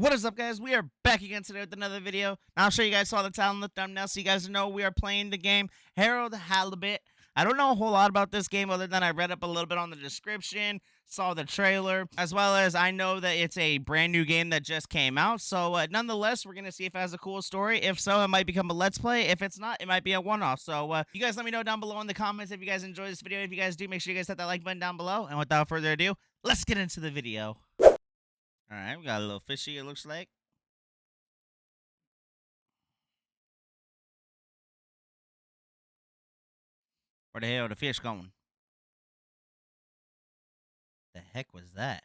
What is up, guys? We are back again today with another video. Now, I'm sure you guys saw the title and the thumbnail, so you guys know we are playing the game Harold Halibut. I don't know a whole lot about this game other than I read up a little bit on the description, saw the trailer, as well as I know that it's a brand new game that just came out. So, nonetheless, we're going to see if it has a cool story. If so, it might become a Let's Play. If it's not, it might be a one-off. So, you guys let me know down below in the comments if you guys enjoy this video. If you guys do, make sure you guys hit that like button down below. And without further ado, let's get into the video. All right, we got a little fishy, it looks like. Where the hell are the fish going? The heck was that?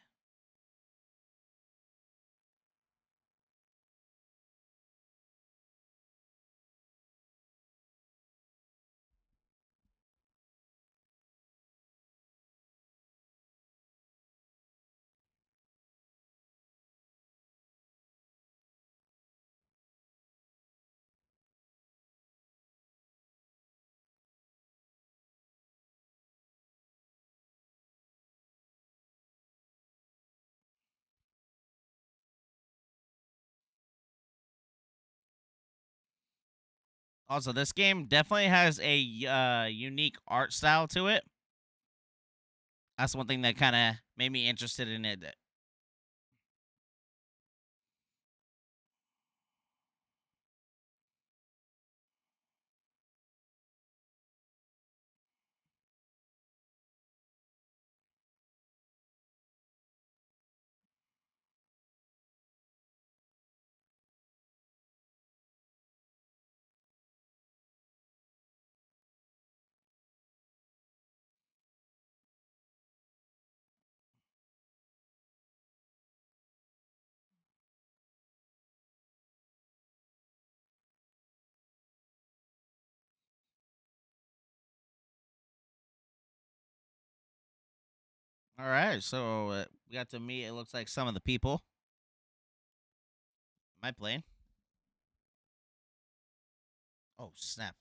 Also, this game definitely has a unique art style to it. That's one thing that kind of made me interested in it. All right, so we got to meet, it looks like, some of the people. Am I playing? Oh, snap.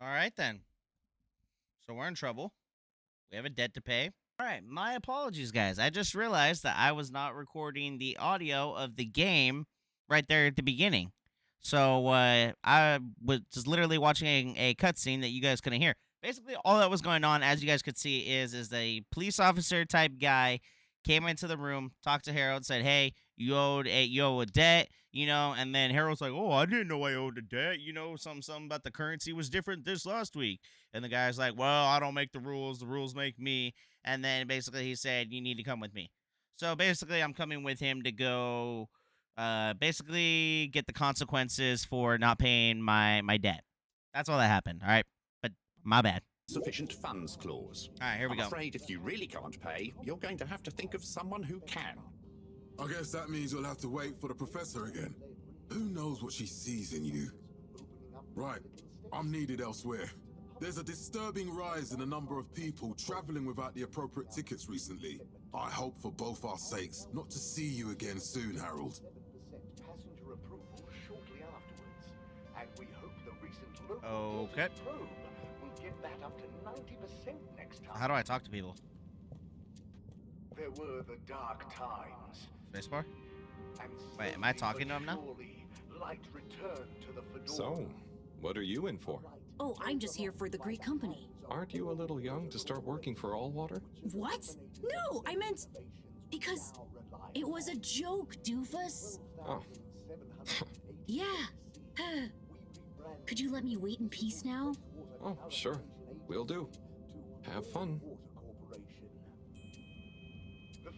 All right, then. So we're in trouble. We have a debt to pay. All right, my apologies, guys. I just realized that I was not recording the audio of the game right there at the beginning. So I was just literally watching a cutscene that you guys couldn't hear. Basically, all that was going on, as you guys could see, is a police officer type guy came into the room, talked to Harold, said, "Hey, you owe a debt, you know." And then Harold's like, "Oh, I didn't know I owed a debt, you know, something about the currency was different this last week." And the guy's like, "Well, I don't make the rules make me." And then basically he said, "You need to come with me." So basically, I'm coming with him to go, basically get the consequences for not paying my debt. That's all that happened. All right, but my bad. Sufficient funds clause. All right, here we go. I'm afraid if you really can't pay, you're going to have to think of someone who can. I guess that means you'll have to wait for the professor again. Who knows what she sees in you? Right, I'm needed elsewhere. There's a disturbing rise in the number of people traveling without the appropriate tickets recently. I hope for both our sakes not to see you again soon, Harold. Passenger approval shortly afterwards, and we hope the recent local Okay. probe will get that up to 90% next time. How do I talk to people? There were the dark times. Spacebar? And Wait, am I talking to him now? surely, light returned to the Fedora. So, what are you in for? Oh, I'm just here for the Greek company. Aren't you a little young to start working for Allwater? What? No, I meant because it was a joke, doofus. Oh, Yeah. Could you let me wait in peace now? Oh, sure. Will do. Have fun.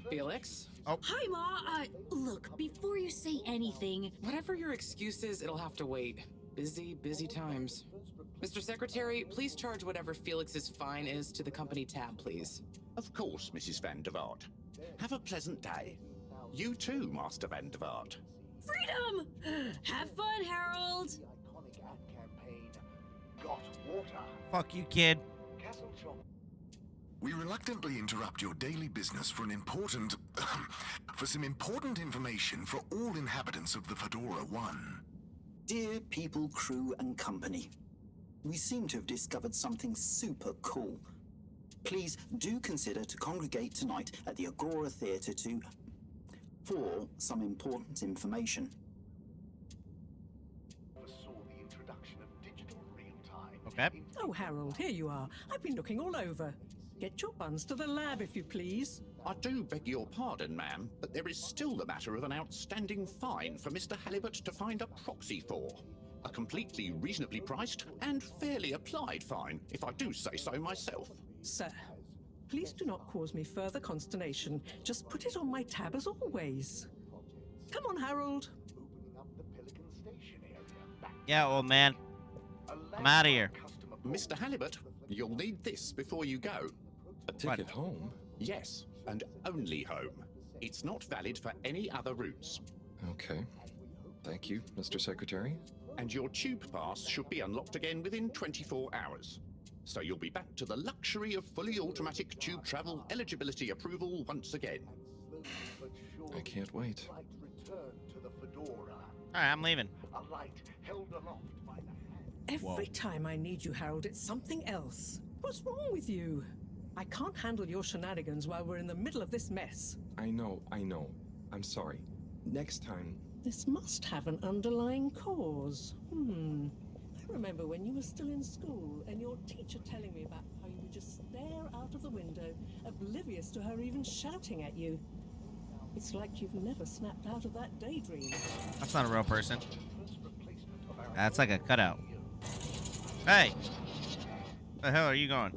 Felix? Hi, Ma. Look, before you say anything, Whatever your excuse is, it'll have to wait. Busy times. Mr. Secretary, please charge whatever Felix's fine is to the company tab, please. Of course, Mrs. Van der Vaart. Have a pleasant day. You too, Master Van der Vaart. freedom! Have fun, Harold! The iconic ad campaign, Got Water. Fuck you, kid. Castle Shop. We reluctantly interrupt your daily business for some important information for all inhabitants of the Fedora 1. Dear people, crew, and company, we seem to have discovered something super cool. Please do consider to congregate tonight at the Agora Theatre for some important information. Saw the introduction of digital real-time. Okay. Oh, Harold, here you are. I've been looking all over. Get your buns to the lab, if you please. I do beg your pardon, ma'am, but there is still the matter of an outstanding fine for Mr. Halibut to find a proxy for. A completely reasonably priced and fairly applied fine, if I do say so myself. Sir, please do not cause me further consternation. Just put it on my tab as always. Come on, Harold. Opening up the Pelican Station area. Back Yeah, old man. I'm out of here. customer Mr. Halibut, you'll need this before you go. A ticket home? Yes, and only home. It's not valid for any other routes. Okay. Thank you, Mr. Secretary. And your tube pass should be unlocked again within 24 hours. So you'll be back to the luxury of fully automatic tube travel eligibility approval once again. I can't wait. light return to the Fedora. Alright, I'm leaving. A light held aloft by the hand. Every time I need you, Harold, it's something else. What's wrong with you? I can't handle your shenanigans while we're in the middle of this mess. I know. I'm sorry. Next time. This must have an underlying cause. I remember when you were still in school and your teacher telling me about how you would just stare out of the window, oblivious to her even shouting at you. It's like you've never snapped out of that daydream. That's not a real person. That's like a cutout. Hey! Where the hell are you going?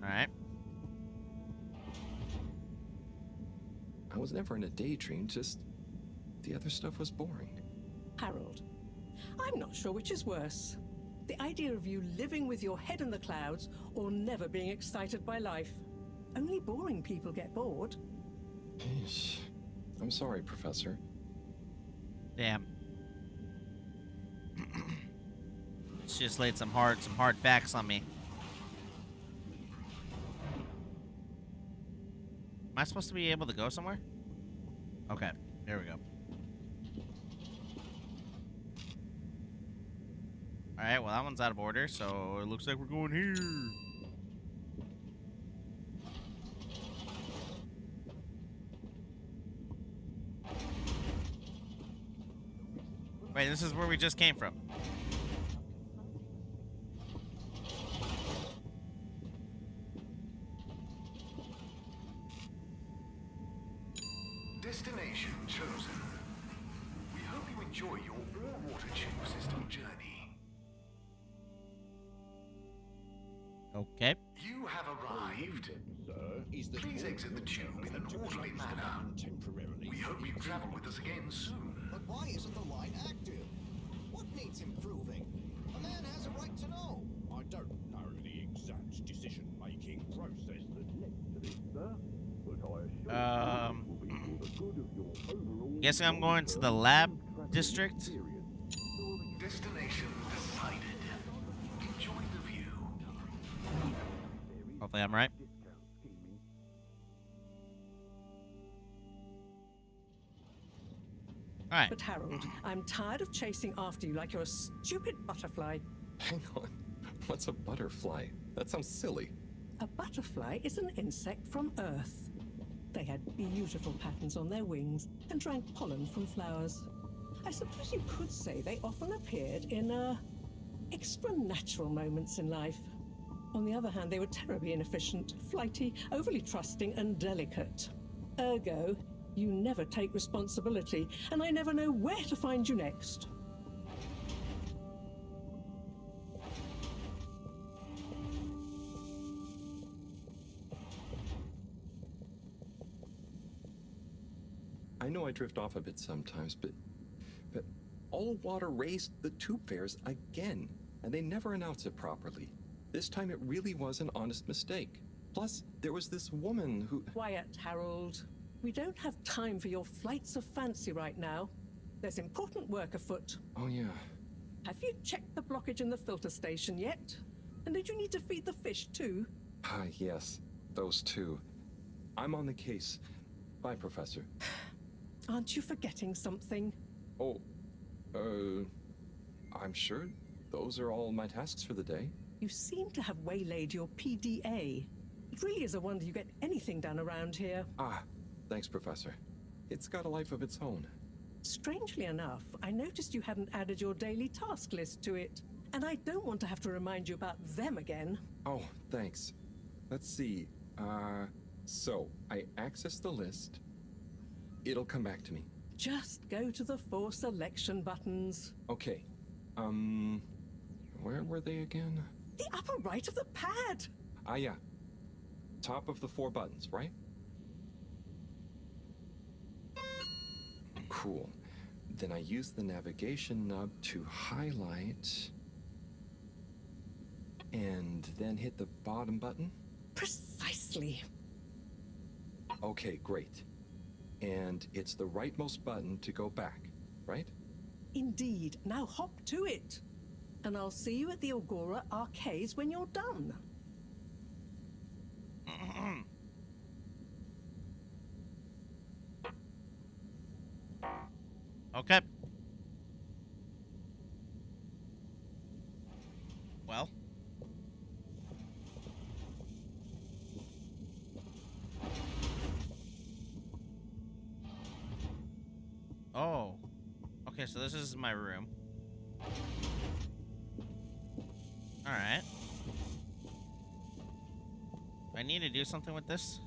Alright. I was never in a daydream, just the other stuff was boring. Harold, I'm not sure which is worse. The idea of you living with your head in the clouds or never being excited by life. Only boring people get bored. Eesh. I'm sorry, Professor. Damn. She just laid some hard facts on me. Am I supposed to be able to go somewhere? Okay, here we go. Alright, well that one's out of order, so it looks like we're going here. Wait, this is where we just came from. Destination chosen. We hope you enjoy your all-water tube system journey. Okay. You have arrived. Please exit the tube in an orderly manner. We hope you travel with us again soon. But why isn't the line active? What needs improving? A man has a right to know. I don't know the exact decision-making process that led to this, sir, but I assure you it will be for the good of your overall... Guessing I'm going to the lab district. Destination decided. Enjoy the view. Hopefully I'm right. Alright. But Harold, I'm tired of chasing after you like you're a stupid butterfly. Hang on. What's a butterfly? That sounds silly. A butterfly is an insect from Earth. They had beautiful patterns on their wings and drank pollen from flowers. I suppose you could say they often appeared in, extra-natural moments in life. On the other hand, they were terribly inefficient, flighty, overly trusting, and delicate. Ergo, You never take responsibility, and I never know where to find you next. I know I drift off a bit sometimes, but All Water raised the tube fares again, and they never announce it properly. This time it really was an honest mistake. Plus, there was this woman who... Quiet, Harold. We don't have time for your flights of fancy right now. There's important work afoot. Oh, yeah. Have you checked the blockage in the filter station yet? And did you need to feed the fish too? Ah, yes. Those two. I'm on the case. Bye, Professor. Aren't you forgetting something? Oh, I'm sure those are all my tasks for the day. You seem to have waylaid your PDA. It really is a wonder you get anything done around here. Ah, thanks, Professor. It's got a life of its own. Strangely enough, I noticed you hadn't added your daily task list to it. And I don't want to have to remind you about them again. Oh, thanks. Let's see. So I access the list. It'll come back to me. Just go to the 4 selection buttons. Okay. Where were they again? The upper right of the pad. Ah, yeah. Top of the 4 buttons, right? Cool. Then I use the navigation nub to highlight and then hit the bottom button. Precisely. Okay, great. And it's the rightmost button to go back, right? Indeed. Now hop to it. And I'll see you at the Agora Arcades when you're done. Okay. Well. Oh. Okay, so this is my room. Alright. Do I need to do something with this?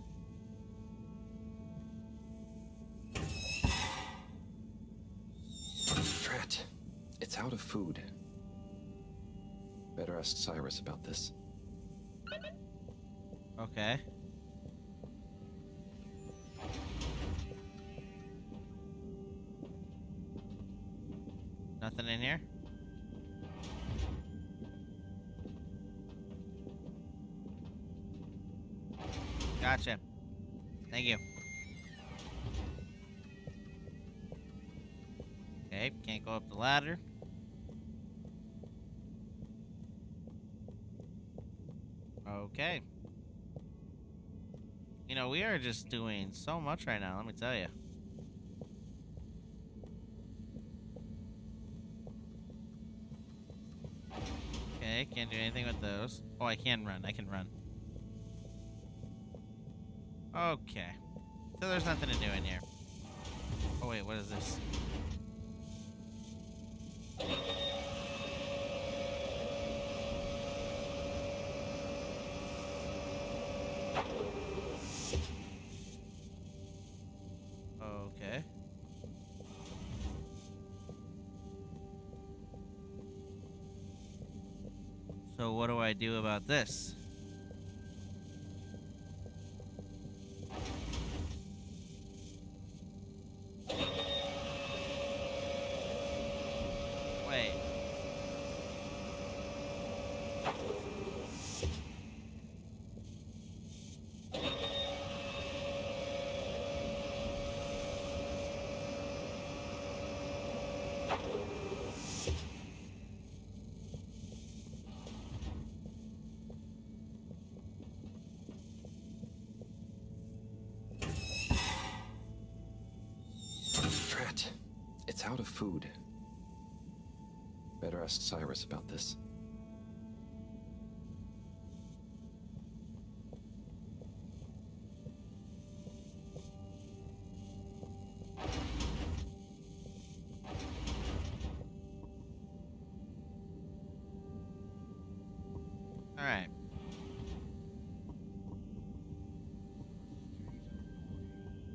Drat. It's out of food. Better ask Cyrus about this. Okay. Nothing in here? Gotcha. Thank you. Okay, can't go up the ladder. Okay. You know, we are just doing so much right now, let me tell you. Okay, can't do anything with those. Oh, I can run. I can run. Okay. So there's nothing to do in here. Oh, wait, what is this? Okay. So what do I do about this? Wait. Drat. It's out of food. Better ask Cyrus about this. All right.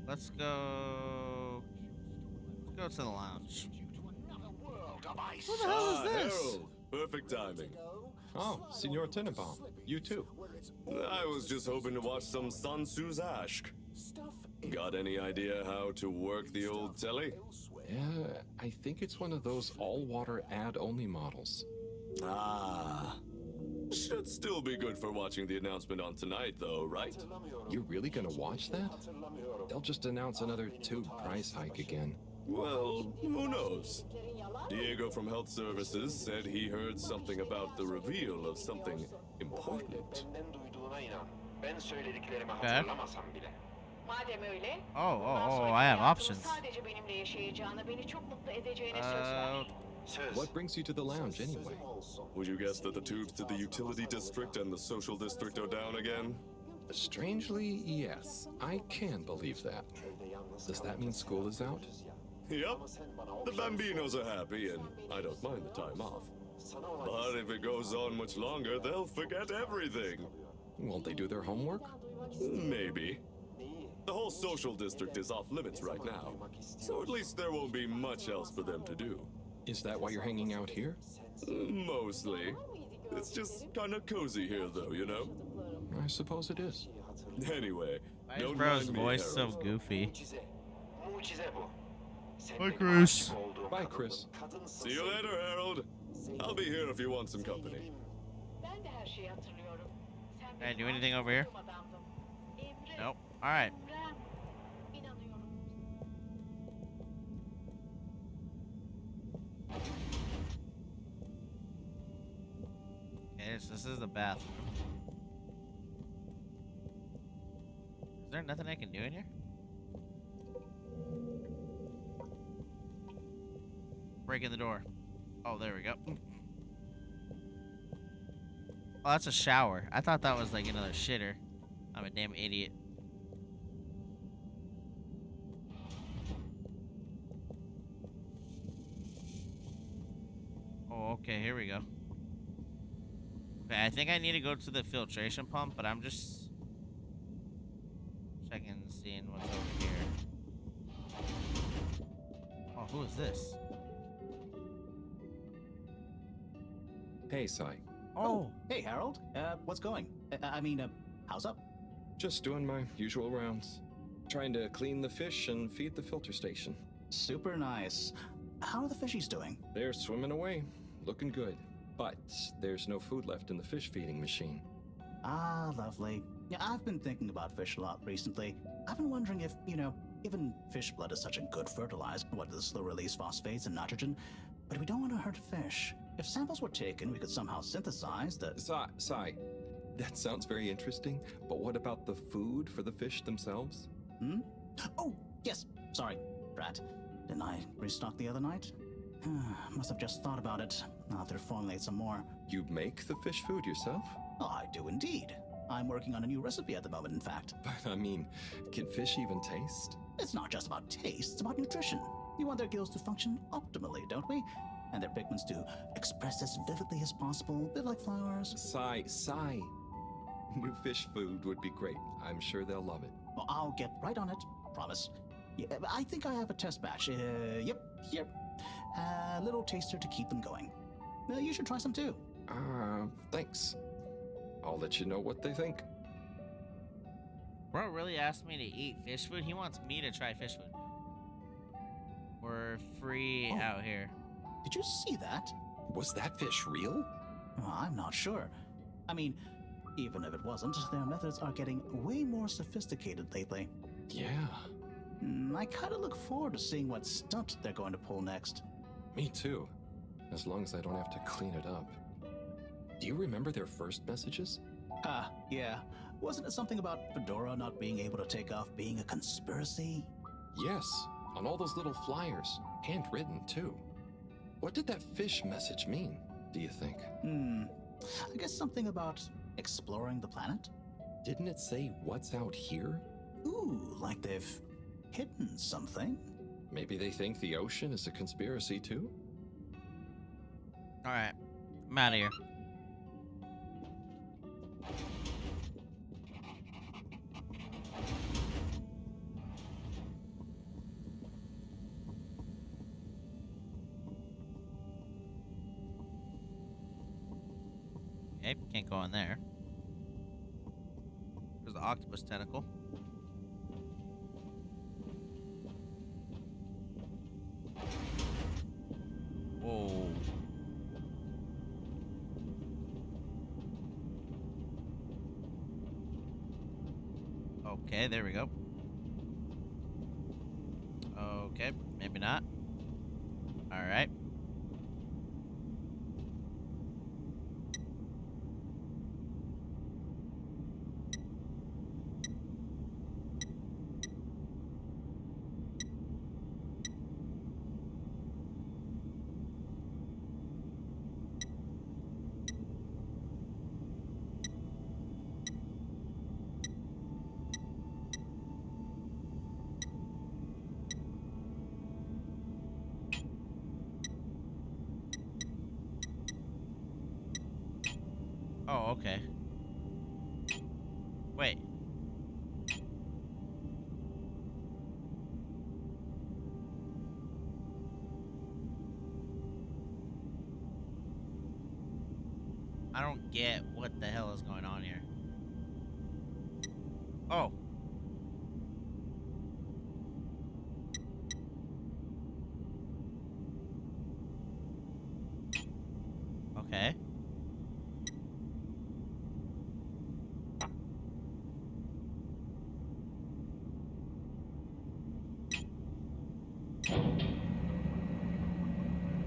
Let's go. go to the lounge. Who the hell is this? Harold, perfect timing. Oh, Senor Tenenbaum. You too. I was just hoping to watch some Sansu's Ashk. Got any idea how to work the old telly? Yeah, I think it's one of those all-water ad-only models. Ah. Should still be good for watching the announcement on tonight, though, right? You're really gonna watch that? They'll just announce another tube price hike again. Well, who knows? Diego from Health Services said he heard something about the reveal of something important. Okay. Oh, I have options. What brings you to the lounge anyway? Would you guess that the tubes to the utility district and the social district are down again? Strangely, yes. I can believe that. Does that mean school is out? Yep. The Bambinos are happy, and I don't mind the time off. But if it goes on much longer, they'll forget everything. Won't they do their homework? Maybe. The whole social district is off limits right now, so at least there won't be much else for them to do. Is that why you're hanging out here? Mostly. It's just kind of cozy here, though, you know? I suppose it is. Anyway, don't Bro's mind me, voice so Harold. goofy. Bye, Chris. Bye, Chris. See you later, Harold. I'll be here if you want some company. Can I do anything over here? Nope. Alright. Okay, so this is the bathroom. Is there nothing I can do in here? Breaking the door. Oh, there we go. Oh, that's a shower. I thought that was like another shitter. I'm a damn idiot. Oh, okay, here we go. Okay, I think I need to go to the filtration pump, but I'm just checking and seeing what's over here. Oh, who is this? Hey, Sai. Oh, hey, Harold. What's going? How's up? Just doing my usual rounds. Trying to clean the fish and feed the filter station. Super nice. How are the fishies doing? They're swimming away. Looking good. But there's no food left in the fish feeding machine. Ah, lovely. Yeah, I've been thinking about fish a lot recently. I've been wondering if, given fish blood is such a good fertilizer, what the slow release phosphates and nitrogen, but we don't want to hurt fish. If samples were taken, we could somehow synthesize the... Sai, that sounds very interesting, but what about the food for the fish themselves? Oh, yes. Sorry, Brat. Didn't I restock the other night? Must have just thought about it. I'll have to formulate some more. You make the fish food yourself? Oh, I do indeed. I'm working on a new recipe at the moment, in fact. But, can fish even taste? It's not just about taste, it's about nutrition. We want their gills to function optimally, don't we? And their pigments to express as vividly as possible, a bit like flowers. Sai. New fish food would be great. I'm sure they'll love it. Well, I'll get right on it. Promise. Yeah, I think I have a test batch. Yep, here. A little taster to keep them going. You should try some too. Thanks. I'll let you know what they think. Bro really asked me to eat fish food? He wants me to try fish food. We're free out here. Did you see that? Was that fish real? I'm not sure. Even if it wasn't, their methods are getting way more sophisticated lately. Yeah. I kind of look forward to seeing what stunt they're going to pull next. Me too. As long as I don't have to clean it up. Do you remember their first messages? Yeah. Wasn't it something about Fedora not being able to take off being a conspiracy? Yes, on all those little flyers. Handwritten, too. What did that fish message mean, do you think? I guess something about exploring the planet? Didn't it say what's out here? Ooh, like they've hidden something? Maybe they think the ocean is a conspiracy, too? Alright, I'm out of here. Okay, can't go in there. There's the octopus tentacle. Whoa. Okay, there we go. Okay, maybe not. Alright. Oh, okay. Wait. I don't get what the hell is going on here. Oh. Okay.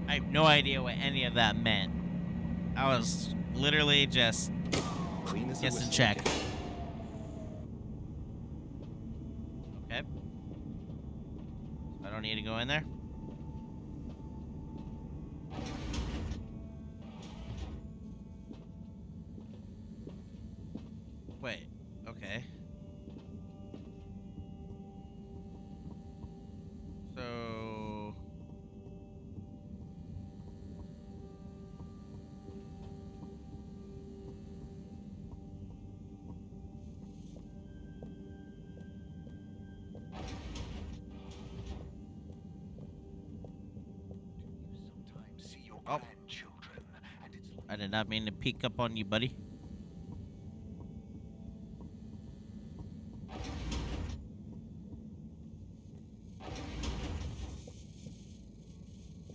I have no idea what any of that meant. I was literally just Clean as a guessing whistle. check. Okay. So I don't need to go in there. Wait. Okay. So oh. I did not mean to peek up on you, buddy.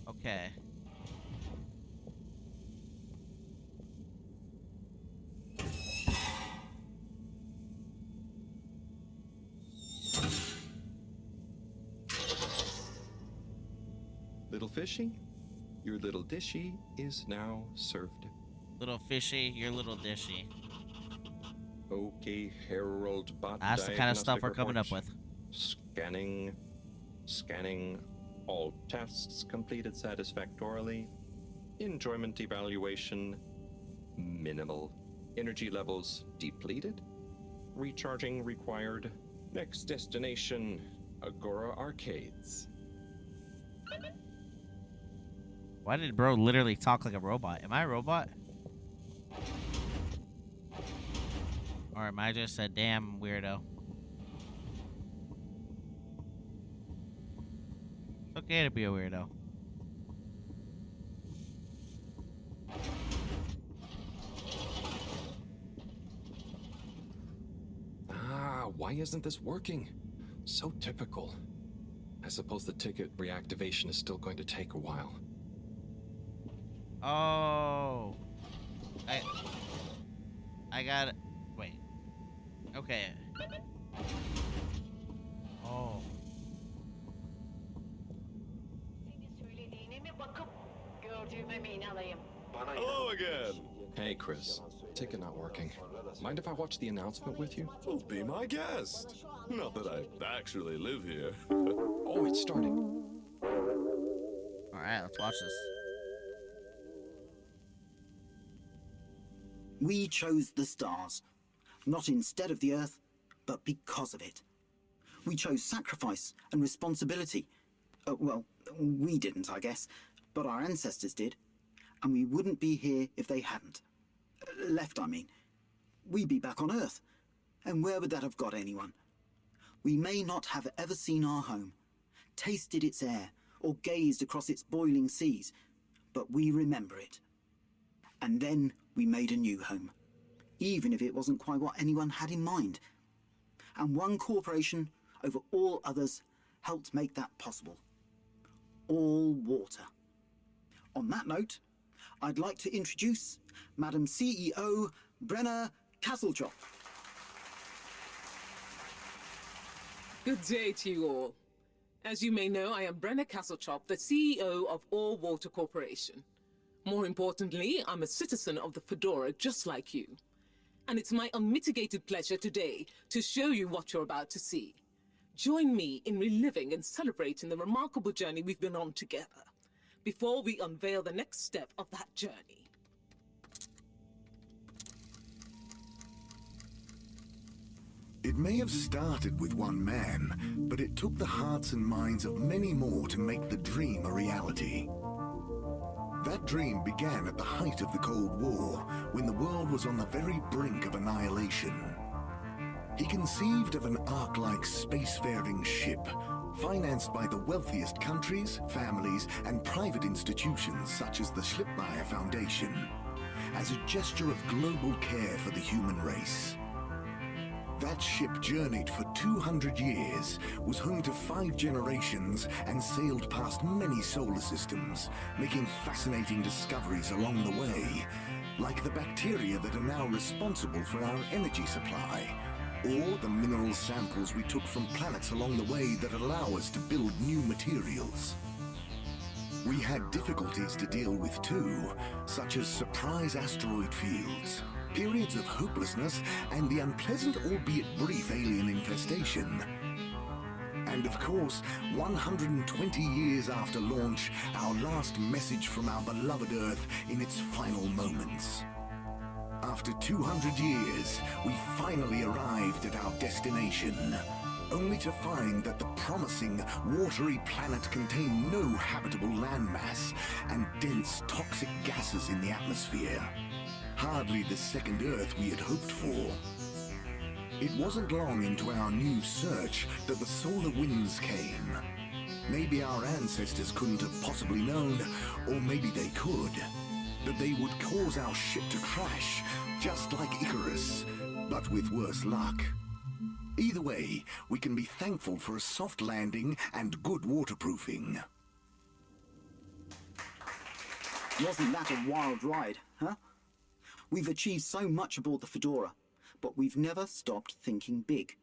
Okay. Little fishy, your little dishy is now served. Little fishy, you're little dishy. Okay, Harold Bot. That's the kind of stuff we're coming up with. Scanning. All tests completed satisfactorily. Enjoyment evaluation minimal. Energy levels depleted. Recharging required. Next destination, Agora Arcades. Why did bro literally talk like a robot? Am I a robot? Or am I just a damn weirdo? It's okay to be a weirdo. Why isn't this working? So typical. I suppose the ticket reactivation is still going to take a while. Oh. I got it. Wait. Okay. Oh. Hello again. Hey, Chris. Ticket not working. Mind if I watch the announcement with you? Well, be my guest. Not that I actually live here. Oh, it's starting. Alright, let's watch this. We chose the stars, not instead of the Earth, but because of it. We chose sacrifice and responsibility. Well, we didn't, I guess, but our ancestors did. And we wouldn't be here if they hadn't. Left, I mean. We'd be back on Earth. And where would that have got anyone? We may not have ever seen our home, tasted its air, or gazed across its boiling seas, but we remember it. And then we made a new home, even if it wasn't quite what anyone had in mind. And one corporation over all others helped make that possible. All Water. On that note, I'd like to introduce Madam CEO Brenna Castlejob. Good day to you all. As you may know, I am Brenna Castlejob, the CEO of All Water Corporation. More importantly, I'm a citizen of the Fedora just like you. And it's my unmitigated pleasure today to show you what you're about to see. Join me in reliving and celebrating the remarkable journey we've been on together, before we unveil the next step of that journey. It may have started with one man, but it took the hearts and minds of many more to make the dream a reality. That dream began at the height of the Cold War, when the world was on the very brink of annihilation. He conceived of an Ark-like spacefaring ship, financed by the wealthiest countries, families, and private institutions such as the Schlipmeyer Foundation, as a gesture of global care for the human race. That ship journeyed for 200 years, was home to 5 generations, and sailed past many solar systems, making fascinating discoveries along the way, like the bacteria that are now responsible for our energy supply, or the mineral samples we took from planets along the way that allow us to build new materials. We had difficulties to deal with too, such as surprise asteroid fields, periods of hopelessness, and the unpleasant albeit brief alien infestation. And of course, 120 years after launch, our last message from our beloved Earth in its final moments. After 200 years, we finally arrived at our destination, only to find that the promising, watery planet contained no habitable landmass and dense, toxic gases in the atmosphere. Hardly the second Earth we had hoped for. It wasn't long into our new search that the solar winds came. Maybe our ancestors couldn't have possibly known, or maybe they could, that they would cause our ship to crash, just like Icarus, but with worse luck. Either way, we can be thankful for a soft landing and good waterproofing. Wasn't that a wild ride, huh? We've achieved so much aboard the Fedora, but we've never stopped thinking big.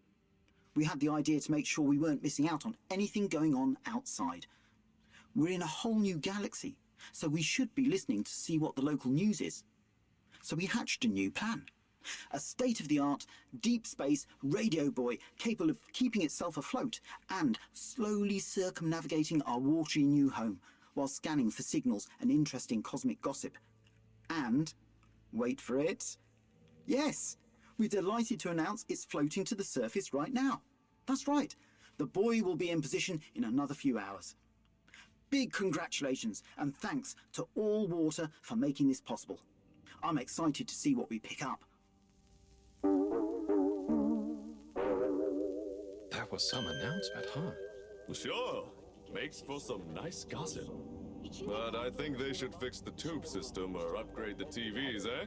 We had the idea to make sure we weren't missing out on anything going on outside. We're in a whole new galaxy, so we should be listening to see what the local news is. So we hatched a new plan. A state-of-the-art, deep space radio buoy capable of keeping itself afloat and slowly circumnavigating our watery new home while scanning for signals and interesting cosmic gossip. And, wait for it, yes, we're delighted to announce it's floating to the surface right now. That's right, the buoy will be in position in another few hours. Big congratulations and thanks to All Water for making this possible. I'm excited to see what we pick up. That was some announcement, huh? Sure. Makes for some nice gossip. But I think they should fix the tube system or upgrade the TVs, eh?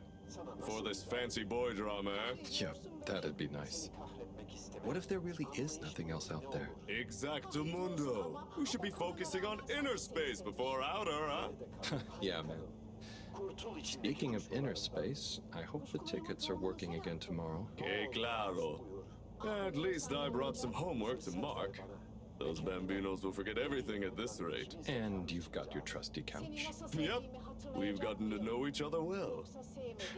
For this fancy boy drama, eh? Yeah, that'd be nice. What if there really is nothing else out there? Exactamundo. We should be focusing on inner space before outer, huh? Yeah, man. Speaking of inner space, I hope the tickets are working again tomorrow. Que claro. At least I brought some homework to mark. Those bambinos will forget everything at this rate. And you've got your trusty couch. Yep. We've gotten to know each other well.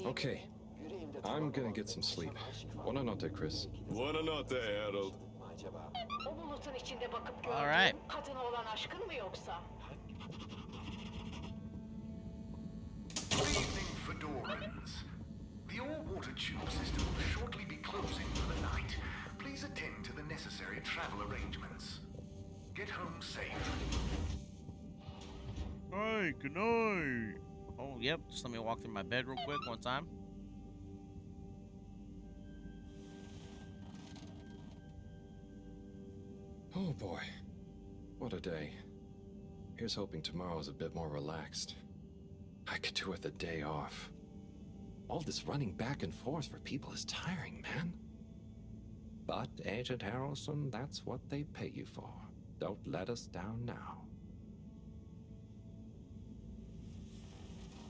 Okay. I'm gonna get some sleep. Buona notte, Chris. Buona notte, Harold. All right. Good evening, Fedorans. The all-water tube system will shortly be closing for the night. Please attend to the necessary travel arrangements. Get home safe. Hey, good night. Oh, yep. Just let me walk through my bed real quick one time. Oh boy. What a day. Here's hoping tomorrow's a bit more relaxed. I could do with a day off. All this running back and forth for people is tiring, man. But, Agent Harrelson, that's what they pay you for. Don't let us down now.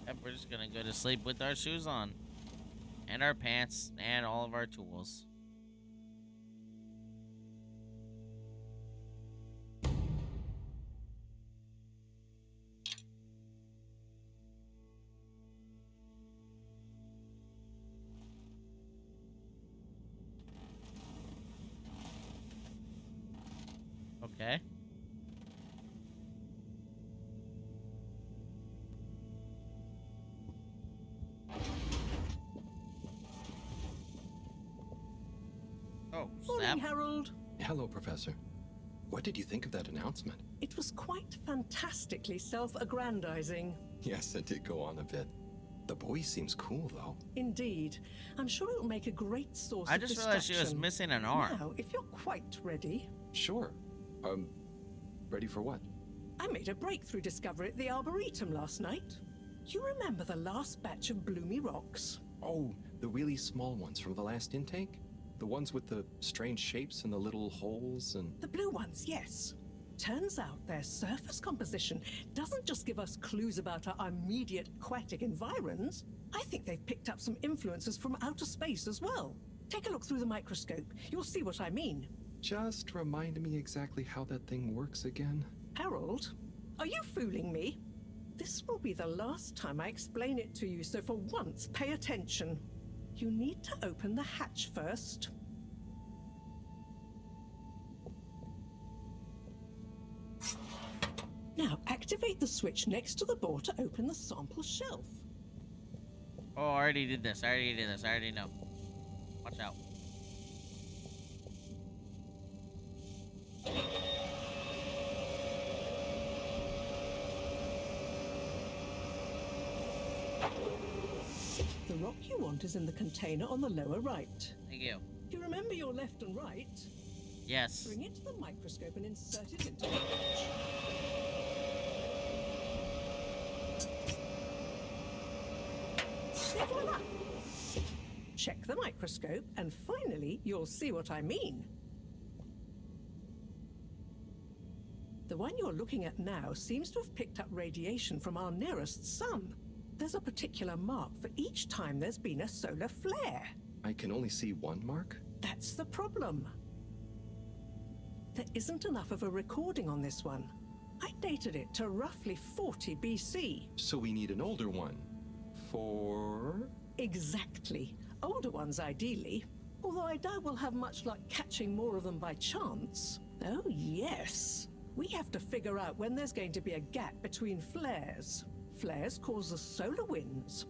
Yep, we're just gonna go to sleep with our shoes on. And our pants, and all of our tools. Okay. Oh, snap. Morning, Harold. Hello, Professor. What did you think of that announcement? It was quite fantastically self-aggrandizing. Yes, it did go on a bit. The boy seems cool, though. Indeed. I'm sure it'll make a great source I of just realized she was distraction. missing an arm. Now, if you're quite ready, Sure. Ready for what? I made a breakthrough discovery at the Arboretum last night. You remember the last batch of bloomy rocks? Oh, the really small ones from the last intake? The ones with the strange shapes and the little holes and... The blue ones, yes. Turns out their surface composition doesn't just give us clues about our immediate aquatic environs. I think they've picked up some influences from outer space as well. Take a look through the microscope. You'll see what I mean. Just remind me exactly how that thing works again. Harold, are you fooling me? This will be the last time I explain it to you, so for once, pay attention. You need to open the hatch first. Now, activate the switch next to the door to open the sample shelf. Oh, I already did this. I already know. Watch out. The rock you want is in the container on the lower right. Thank you. You remember your left and right? Yes. Bring it to the microscope and insert it into the hatch. Voila! Check the microscope, and finally, you'll see what I mean. The one you're looking at now seems to have picked up radiation from our nearest sun. There's a particular mark for each time there's been a solar flare. I can only see one mark? That's the problem. There isn't enough of a recording on this one. I dated it to roughly 40 BC. So we need an older one. For... Exactly. Older ones, ideally. Although I doubt we'll have much luck catching more of them by chance. Oh, yes. We have to figure out when there's going to be a gap between flares. Flares cause the solar winds.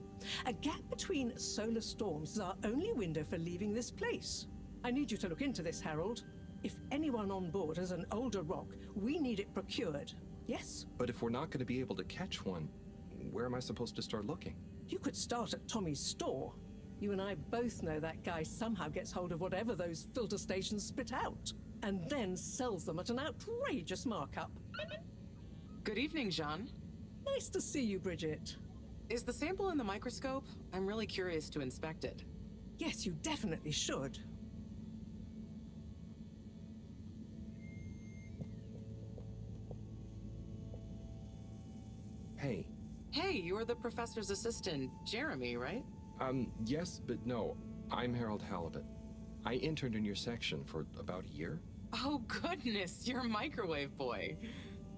A gap between solar storms is our only window for leaving this place. I need you to look into this, Harold. If anyone on board has an older rock, we need it procured. Yes? But if we're not going to be able to catch one, where am I supposed to start looking? You could start at Tommy's store. You and I both know that guy somehow gets hold of whatever those filter stations spit out, and then sells them at an outrageous markup. Good evening, Jean. Nice to see you, Bridget. Is the sample in the microscope? I'm really curious to inspect it. Yes, you definitely should. Hey. Hey, you're the professor's assistant, Jeremy, right? Yes, but no. I'm Harold Halibut. I interned in your section for about a year. Oh, goodness, you're a microwave boy.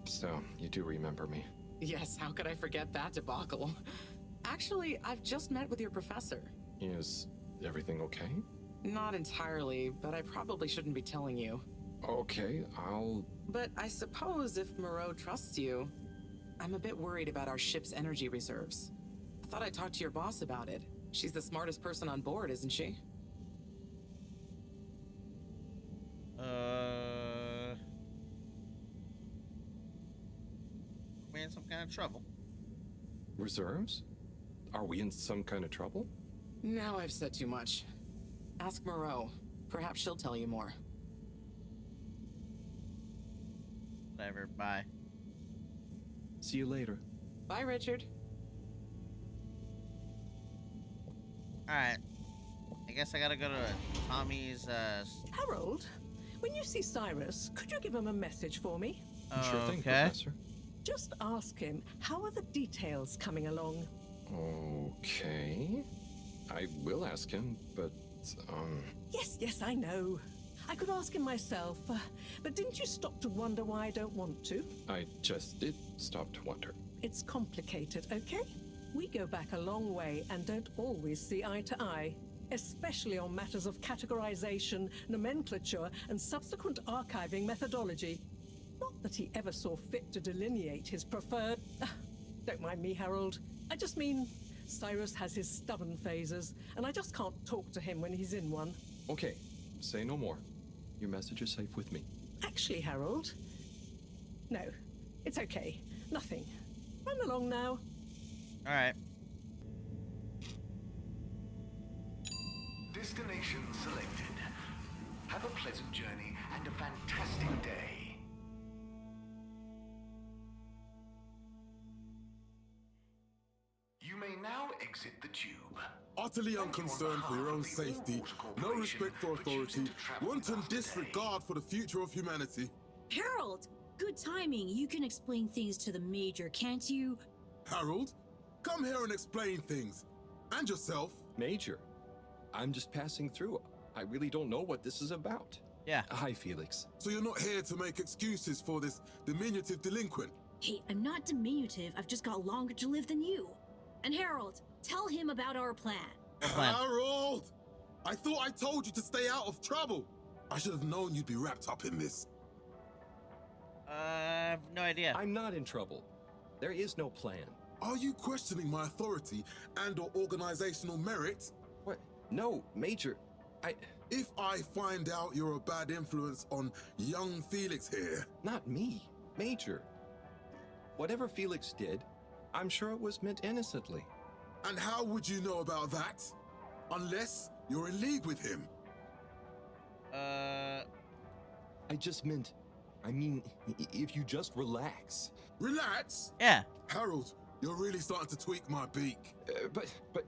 So, you do remember me. Yes, how could I forget that debacle? Actually, I've just met with your professor. Is everything okay? Not entirely, but I probably shouldn't be telling you. Okay, I'll... But I suppose if Moreau trusts you, I'm a bit worried about our ship's energy reserves. I thought I'd talk to your boss about it. She's the smartest person on board, isn't she? We're in some kind of trouble. Reserves? Are we in some kind of trouble? Now I've said too much. Ask Moreau. Perhaps she'll tell you more. Whatever, bye. See you later. Bye, Richard. Alright. I guess I gotta go to Tommy's, Harold, when you see Cyrus, could you give him a message for me? Sure thing, okay. Professor. Just ask him, how are the details coming along? Okay. I will ask him, but, Yes, I know. I could ask him myself, but didn't you stop to wonder why I don't want to? I just did stop to wonder. It's complicated, okay? We go back a long way and don't always see eye to eye, especially on matters of categorization, nomenclature, and subsequent archiving methodology. Not that he ever saw fit to delineate his preferred... Don't mind me, Harold. I just mean, Cyrus has his stubborn phases, and I just can't talk to him when he's in one. Okay, say no more. Your message is safe with me. Actually, Harold... No, it's okay. Nothing. Run along now. Alright. Destination selected. Have a pleasant journey and a fantastic day. You may now exit the tube. Utterly unconcerned for your own safety, no respect for authority, wanton disregard for the future of humanity. Harold, good timing. You can explain things to the Major, can't you? Harold, come here and explain things. And yourself. Major, I'm just passing through. I really don't know what this is about. Yeah. Hi, Felix. So you're not here to make excuses for this diminutive delinquent? Hey, I'm not diminutive. I've just got longer to live than you. And Harold, tell him about our plan. Harold! I thought I told you to stay out of trouble. I should have known you'd be wrapped up in this. I have no idea. I'm not in trouble. There is no plan. Are you questioning my authority and/or organizational merit? What? No, Major. If I find out you're a bad influence on young Felix here... Not me, Major. Whatever Felix did, I'm sure it was meant innocently. And how would you know about that? Unless you're in league with him. I just meant... I mean, if you just relax. Relax? Yeah. Harold, you're really starting to tweak my beak. But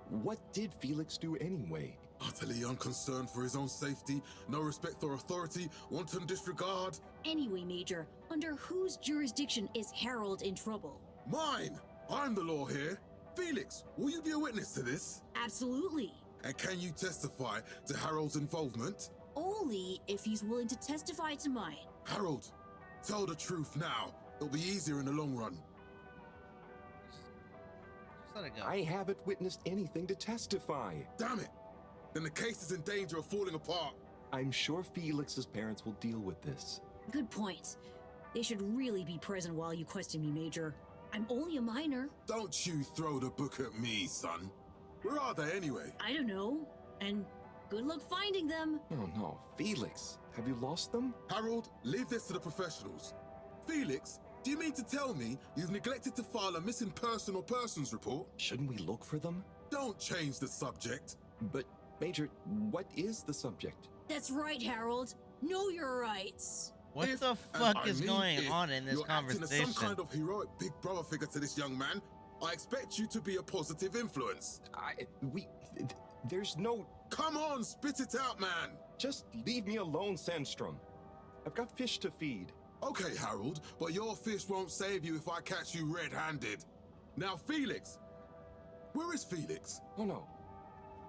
what did Felix do anyway? Utterly unconcerned for his own safety, no respect for authority, wanton disregard. Anyway, Major, under whose jurisdiction is Harold in trouble? Mine! I'm the law here. Felix, will you be a witness to this? Absolutely. And can you testify to Harold's involvement? Only if he's willing to testify to mine. Harold, tell the truth now. It'll be easier in the long run. Just let it go. I haven't witnessed anything to testify. Damn it! Then the case is in danger of falling apart. I'm sure Felix's parents will deal with this. Good point. They should really be present while you question me, Major. I'm only a minor. Don't you throw the book at me, son. Where are they anyway? I don't know. And good luck finding them. Oh no, Felix, have you lost them? Harold, leave this to the professionals. Felix, do you mean to tell me you've neglected to file a missing person or persons report? Shouldn't we look for them? Don't change the subject. But, Major, what is the subject? That's right, Harold. Know your rights. What If, the and fuck I is mean going if, on in this you're acting conversation? as some kind of heroic big brother figure to this young man, I expect you to be a positive influence. There's no... Come on, spit it out, man. Just leave me alone, Sandstrom. I've got fish to feed. Okay, Harold, but your fish won't save you if I catch you red-handed. Now, Felix. Where is Felix? Oh no.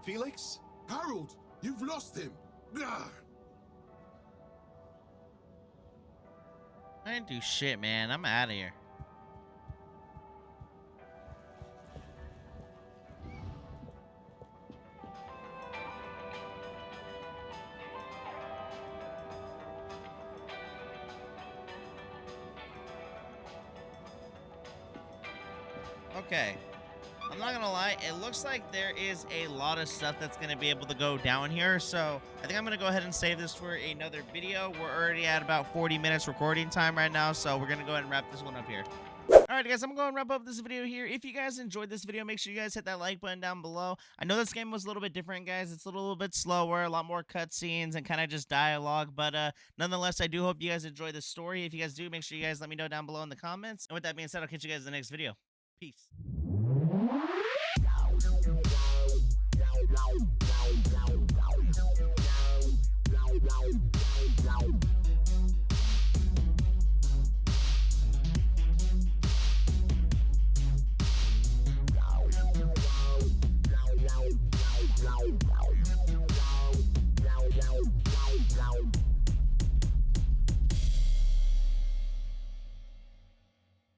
Felix? Harold, you've lost him. Ugh. I didn't do shit, man. I'm out of here. Okay. I'm not gonna lie, it looks like there is a lot of stuff that's gonna be able to go down here, so I think I'm gonna go ahead and save this for another video. We're already at about 40 minutes recording time right now, so we're gonna go ahead and wrap this one up here. Alright guys, I'm going to wrap up this video here. If you guys enjoyed this video, make sure you guys hit that like button down below. I know this game was a little bit different, guys. It's a little bit slower, a lot more cutscenes and kind of just dialogue, but nonetheless, I do hope you guys enjoy the story. If you guys do, make sure you guys let me know down below in the comments. And with that being said, I'll catch you guys in the next video. Peace.